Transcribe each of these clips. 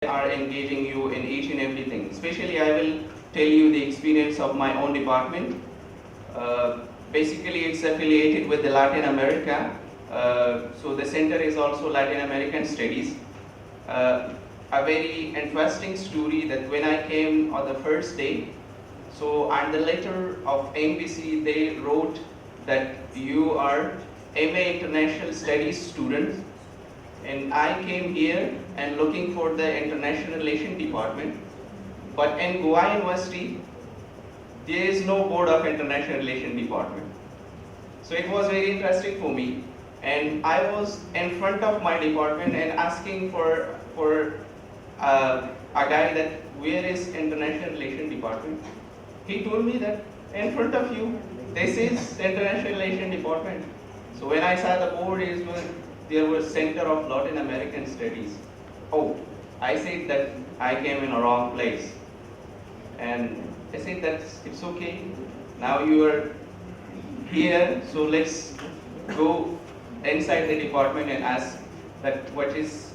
are engaging you in each and everything. Especially, I will tell you the experience of my own department. Basically, it's affiliated with the Latin America. So the center is also Latin American Studies. A very interesting story that when I came on the first day, so on the letter of MBC, they wrote that you are MA International Studies student, and I came here and looking for the International Relation Department. But in Goa University, there is no Board of International Relation Department. So it was very interesting for me. And I was in front of my department and asking for a guy that where is International Relation Department? He told me that in front of you, this is International Relation Department. So when I saw the board is there was Center of Latin American Studies. Oh, I said that I came in a wrong place. And I said that it's okay. Now you are here, so let's go inside the department and ask that what is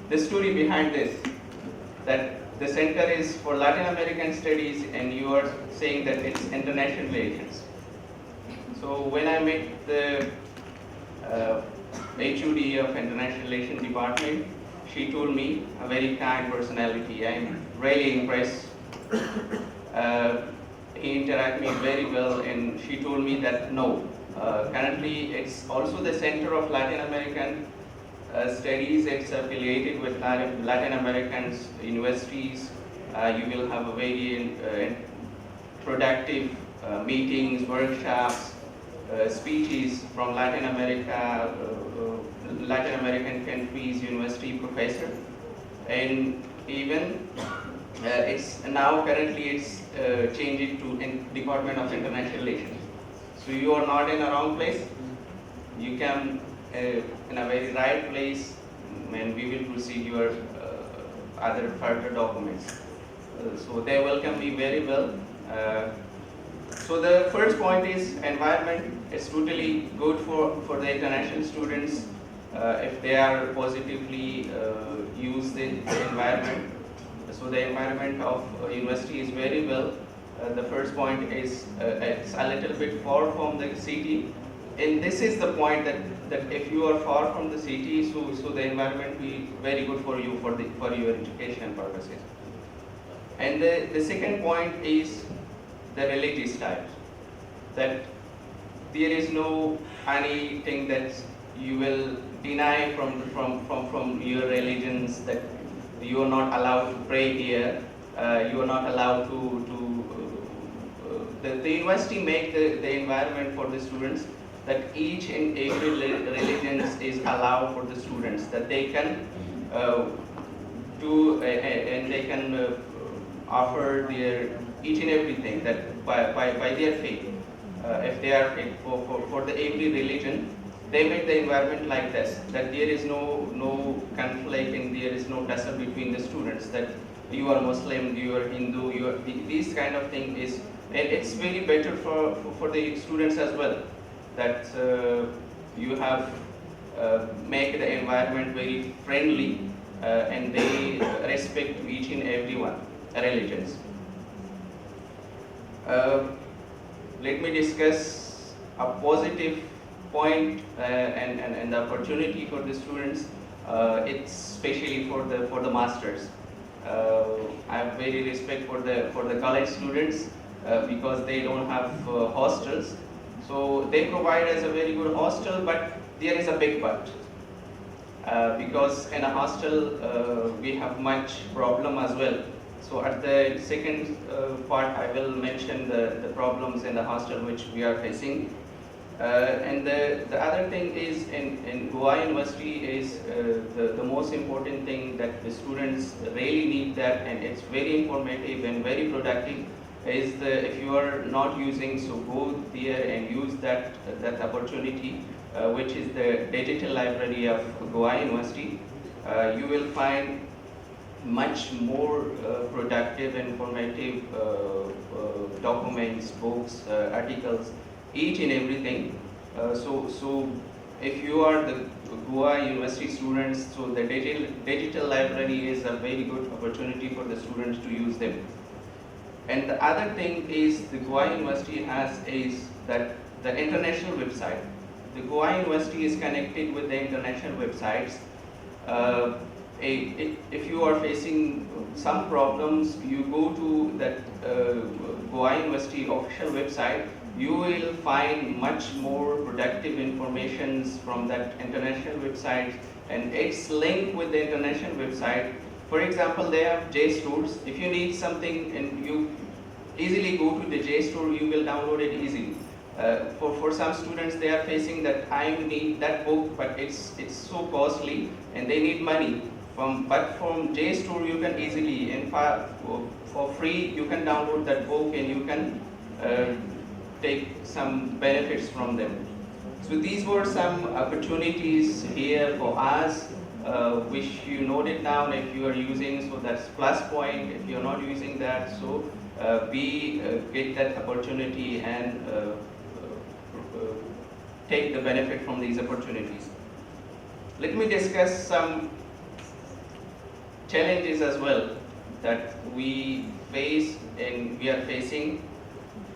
the story behind this. That the center is for Latin American Studies and you are saying that it's international relations. So when I met the HUD of International Relations Department, she told me a very kind personality. I am really impressed. He interacted me very well, and she told me that no, currently it's also the Center of Latin American Studies. It's affiliated with Latin American universities. You will have a very productive meetings, workshops, speeches from Latin America, Latin American countries, university professor, and even it's now currently it's changed to Department of International Relations. So you are not in a wrong place. You come in a very right place, and we will proceed your other further documents. So they welcome me very well. So the first point is environment. It's totally good for the international students if they are positively use the environment. So the environment of university is very well. The first point is it's a little bit far from the city, and this is the point that if you are far from the city, so the environment will be very good for you for your education purposes. And the second point is the religious types, that there is no anything that you will deny from your religions, that you are not allowed to pray here, you are not allowed the university make the environment for the students that each and every religion is allowed for the students, that they can do and they can offer their each and everything that by their faith. If they are for the every religion, they make the environment like this, that there is no conflict and there is no tussle between the students, that you are Muslim, you are Hindu, you are these kind of thing is, and it's very better for the students as well, that you have make the environment very friendly and they respect each and everyone religions. Let me discuss a positive point and the opportunity for the students. It's especially for the masters. I have very respect for the college students because they don't have hostels. So they provide us a very good hostel, but there is a big but. Because in a hostel we have much problem as well. So at the second part, I will mention the problems in the hostel which we are facing. And the other thing is in Goa University is the most important thing that the students really need that, and it's very informative and very productive, is if you are not using, so go there and use that opportunity, which is the digital library of Goa University. You will find much more productive, informative documents, books, articles, each and everything. So if you are the Goa University students, so the digital library is a very good opportunity for the students to use them. And the other thing is the Goa University has is that the international website. The Goa University is connected with the international websites. Uh, if you are facing some problems, you go to that Goa University official website, you will find much more productive informations from that international website, and it's linked with the international website. For example, they have JSTORs. If you need something and you easily go to the JSTOR, you will download it easily. For some students, they are facing that I need that book, but it's so costly and they need money. But from JSTOR, you can easily, and for free, you can download that book and you can take some benefits from them. So these were some opportunities here for us, which you noted down if you are using, so that's plus point. If you're not using that, so we get that opportunity and take the benefit from these opportunities. Let me discuss some challenges as well that we face and we are facing.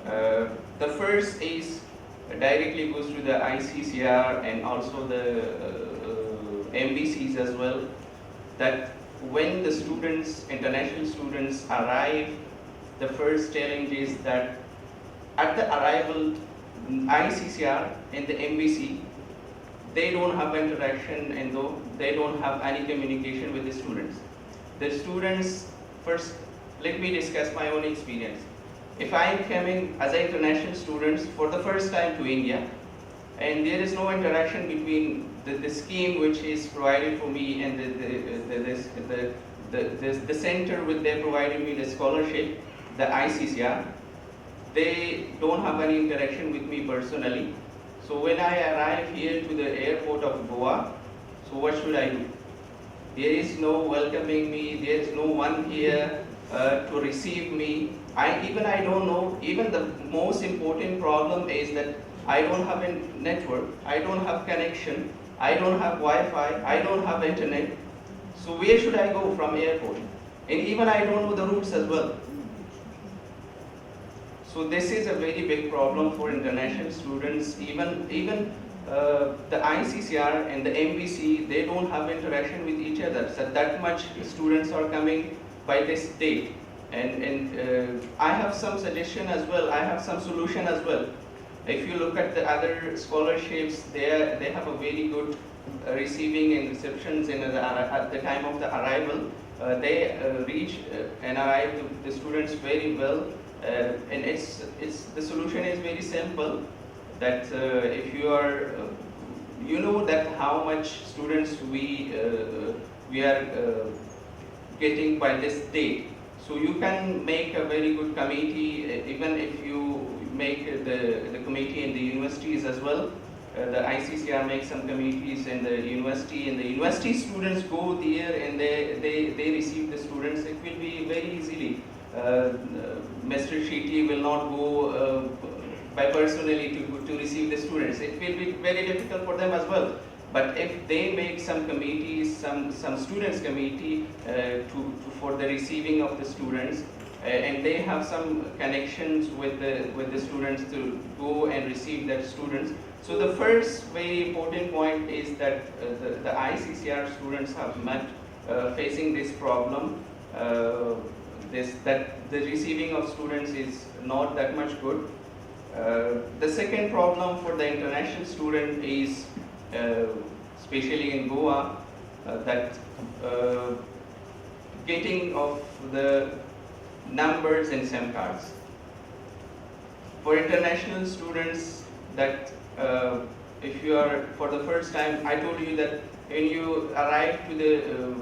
The first is directly goes to the ICCR and also the MBCs as well, that when the students, international students arrive, the first challenge is that at the arrival, ICCR and the MBC, they don't have interaction and though they don't have any communication with the students. The students, first, let me discuss my own experience. If I am coming as an international student for the first time to India, and there is no interaction between the scheme which is provided for me and the center which they provided me the scholarship, the ICCR, they don't have any interaction with me personally. So when I arrive here to the airport of Goa, so what should I do? There is no welcoming me, there is no one here to receive me. I don't know, even the most important problem is that I don't have a network, I don't have connection, I don't have Wi-Fi, I don't have internet. So where should I go from airport? And even I don't know the routes as well. So this is a very big problem for international students. Even the ICCR and the MBC, they don't have interaction with each other. So that much students are coming by this date. And I have some suggestion as well. I have some solution as well. If you look at the other scholarships, they have a very good receiving and receptions at the time of the arrival. They reach and arrive the students very well. And the solution is very simple. That if you are, you know that how much students we are getting by this date. So you can make a very good committee, even if you make the committee in the universities as well. The ICCR makes some committees in the university, and the university students go there and they receive the students. It will be very easily. Mr. Shetty will not go by personally to receive the students. It will be very difficult for them as well. But if they make some committees, some students committee for the receiving of the students, and they have some connections with the students to go and receive that students. So the first very important point is that the ICCR students have met facing this problem. That the receiving of students is not that much good. The second problem for the international student is, especially in Goa, that getting of the numbers in SIM cards. For international students, that if you are for the first time, I told you that when you arrive to the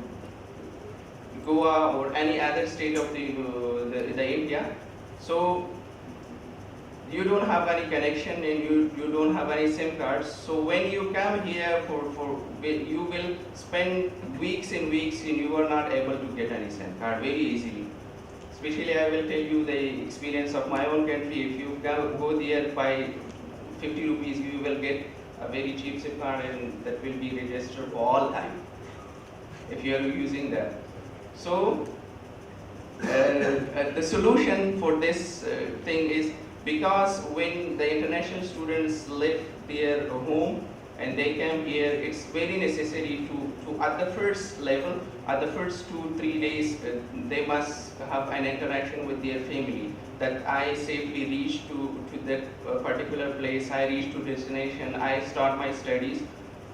Goa or any other state of the India, so you don't have any connection and you don't have any SIM cards. So when you come here you will spend weeks and weeks and you are not able to get any SIM card very easily. Especially I will tell you the experience of my own country. If you go there by 50 rupees, you will get a very cheap SIM card and that will be registered for all time if you are using that. So the solution for this thing is, because when the international students leave their home and they come here, it's very necessary to at the first level, at the first 2-3 days, they must have an interaction with their family, that I safely reach to that particular place, I reach to destination, I start my studies.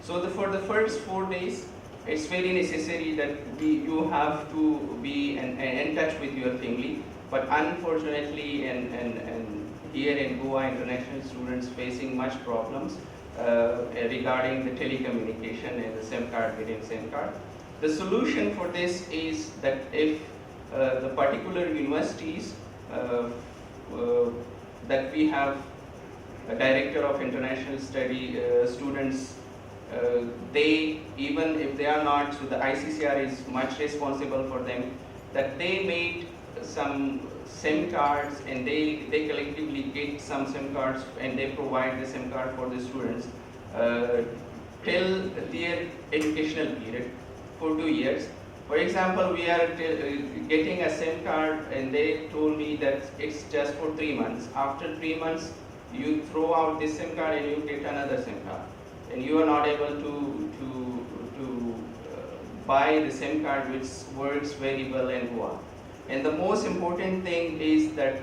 So for the first 4 days, it's very necessary that you have to be in touch with your family. But unfortunately, and here in Goa, international students facing much problems regarding the telecommunication and the SIM card, getting SIM card. The solution for this is that if the particular universities that we have a director of international study students, they, even if they are not, so the ICCR is much responsible for them, that they made some SIM cards and they collectively get some SIM cards and they provide the SIM card for the students till their educational period for 2 years. For example, we are getting a SIM card and they told me that it's just for 3 months. After 3 months, you throw out this SIM card and you get another SIM card. And you are not able to buy the SIM card which works very well in Goa. And the most important thing is that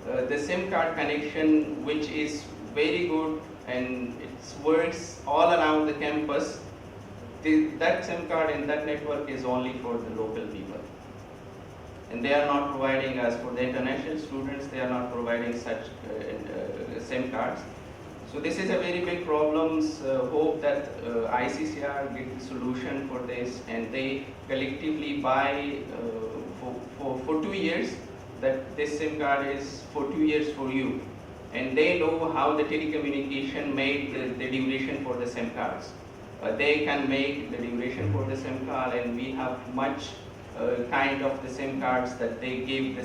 the SIM card connection, which is very good and it works all around the campus, that SIM card and that network is only for the local people. And they are not providing us, for the international students, they are not providing such SIM cards. So this is a very big problem. Hope that ICCR get the solution for this and they collectively buy for 2 years, that this SIM card is for 2 years for you. And they know how the telecommunication made the duration for the SIM cards. They can make the duration for the SIM card, and we have much kind of the SIM cards that they give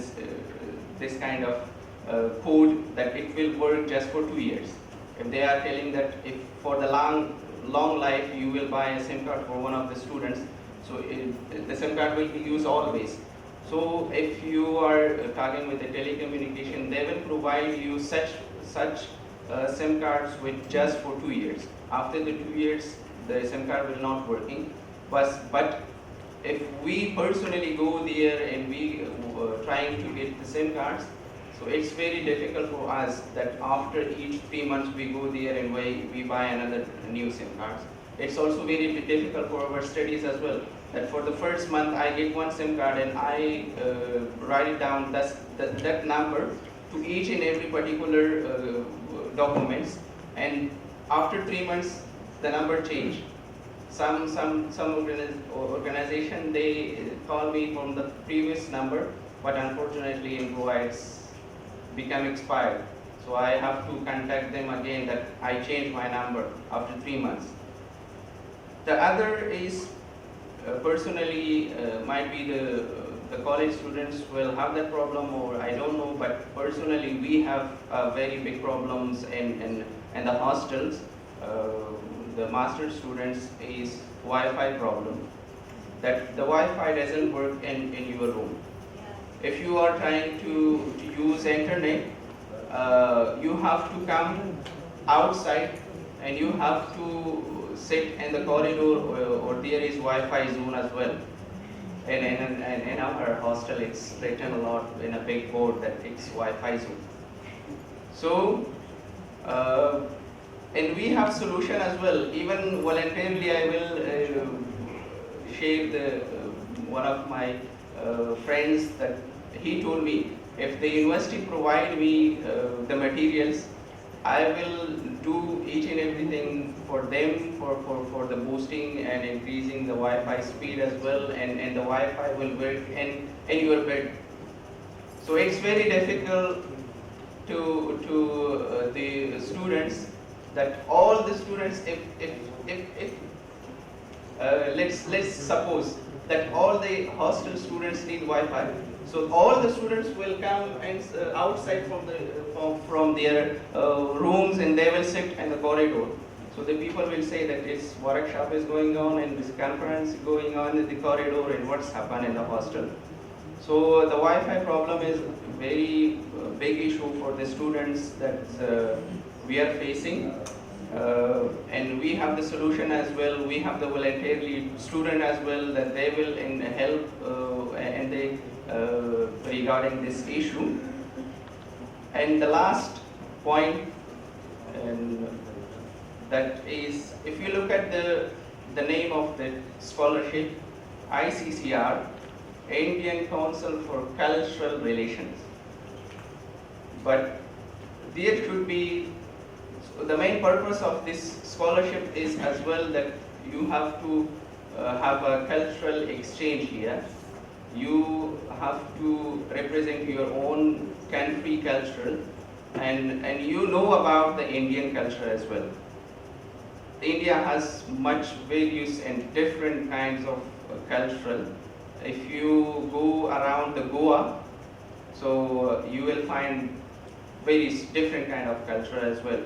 this kind of code that it will work just for 2 years. If they are telling that if for the long life you will buy a SIM card for one of the students, so the SIM card will be used always. So if you are talking with the telecommunication, they will provide you such SIM cards with just for 2 years. After the 2 years, the SIM card will not working. But if we personally go there and we trying to get the SIM cards, so it's very difficult for us that after each 3 months we go there and we buy another new SIM cards. It's also very difficult for our studies as well, that for the first month I get one SIM card and I write it down, that number to each and every particular documents, and after 3 months the number change. Some organization, they call me from the previous number, but unfortunately in Goa it's become expired. So I have to contact them again that I changed my number after 3 months. The other is personally might be the college students will have that problem, or I don't know, but personally we have very big problems in the hostels. The master students is Wi-Fi problem, that the Wi-Fi doesn't work in your room. If you are trying to use internet, you have to come outside and you have to sit in the corridor, or there is Wi-Fi zone as well. And in our hostel, it's written a lot in a big board that it's Wi-Fi zone. So, and we have solution as well. Even voluntarily, I will share one of my friends that he told me, if the university provide me the materials, I will do each and everything for them for the boosting and increasing the Wi-Fi speed as well, and the Wi-Fi will work in your bed. So it's very difficult to the students, that all the students, if let's suppose that all the hostel students need Wi-Fi. So all the students will come and outside from their rooms, and they will sit in the corridor. So the people will say that this workshop is going on and this conference is going on in the corridor, and what's happened in the hostel. So the Wi-Fi problem is a very big issue for the students that we are facing. And we have the solution as well. We have the voluntarily student as well, that they will help and they regarding this issue. And the last point, and that is, if you look at the name of the scholarship, ICCR, Indian Council for Cultural Relations. But there should be, the main purpose of this scholarship is as well that you have to have a cultural exchange here. You have to represent your own country culture, and you know about the Indian culture as well. India has much various and different kinds of cultural. If you go around the Goa, so you will find various different kind of culture as well.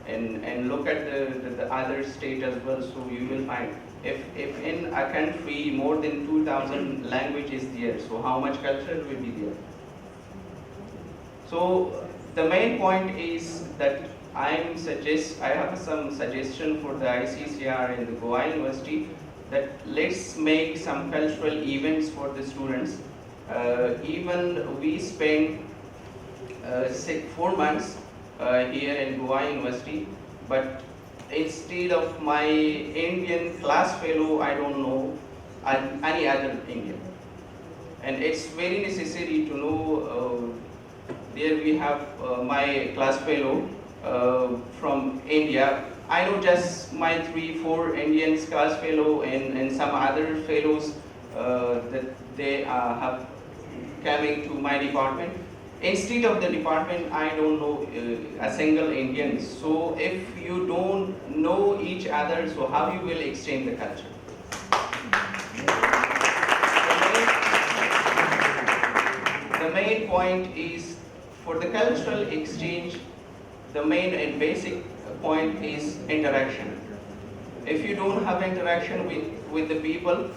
And look at the other state as well, so you will find, if in a country more than 2,000 languages there, so how much culture will be there? So the main point is that I have some suggestion for the ICCR and the Goa University, that let's make some cultural events for the students. Even we spend 4 months here in Goa University, but instead of my Indian class fellow, I don't know any other Indian. And it's very necessary to know, there we have my class fellow from India. I know just my 3-4 Indians class fellow and some other fellows that they have coming to my department. Instead of the department, I don't know a single Indian. So if you don't know each other, so how you will exchange the culture? The main point is, for the cultural exchange, the main and basic point is interaction. If you don't have interaction with the people,